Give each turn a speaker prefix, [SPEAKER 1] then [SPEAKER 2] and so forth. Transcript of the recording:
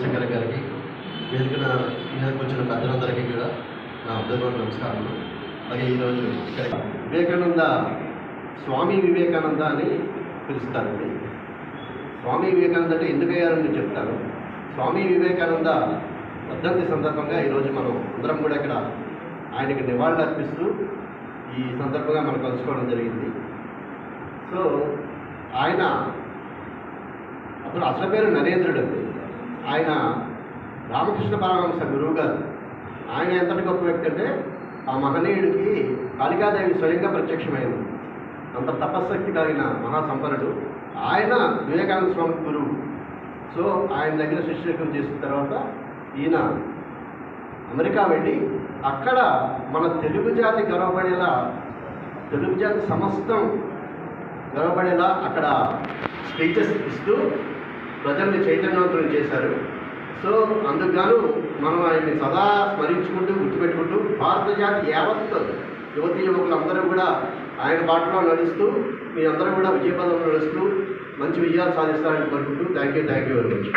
[SPEAKER 1] చంద్రశేఖర్ గారికి, మీదకి వచ్చిన పెద్దలందరికీ కూడా నా ఉదయపూర్వక నమస్కారాలు. అలాగే ఈరోజు ఇక్కడ వివేకానంద, స్వామి వివేకానంద అని పిలుస్తారండి. స్వామి వివేకానంద అంటే ఎందుకయ్యారని చెప్తాను. స్వామి వివేకానంద వర్ధంతి సందర్భంగా ఈరోజు మనం అందరం కూడా ఇక్కడ ఆయనకి నివాళులు అర్పిస్తూ ఈ సందర్భంగా మనం కలుసుకోవడం జరిగింది. సో ఆయన అసలు పేరు నరేంద్రుడు అండి. ఆయన రామకృష్ణ పరమహంస గురువు గారు. ఆయన ఎంతటి గొప్ప వ్యక్తి అంటే ఆ మహనీయుడికి కాళికాదేవి స్వయంగా ప్రత్యక్షమైంది. అంత తపశక్తి కలిగిన మహాసంపన్నుడు ఆయన. వివేకానంద స్వామి గురువు. సో ఆయన దగ్గర శిష్యకం చేసిన తర్వాత ఈయన అమెరికా వెళ్ళి అక్కడ మన తెలుగు జాతి గర్వపడేలా, తెలుగు జాతి సమస్తం గర్వపడేలా అక్కడ స్పీచెస్ ఇస్తూ ప్రజల్ని చైతన్యవంతులు చేశారు. సో అందుకు మనం ఆయన్ని సదా స్మరించుకుంటూ గుర్తుపెట్టుకుంటూ భారత జాతి యావత్ యువతీ యువకులందరూ కూడా ఆయన బాటలో నడుస్తూ మీ అందరూ కూడా విజయపదంలో నడుస్తూ మంచి విజయాలు సాధిస్తారని కోరుకుంటూ థ్యాంక్ యూ వెరీ మచ్.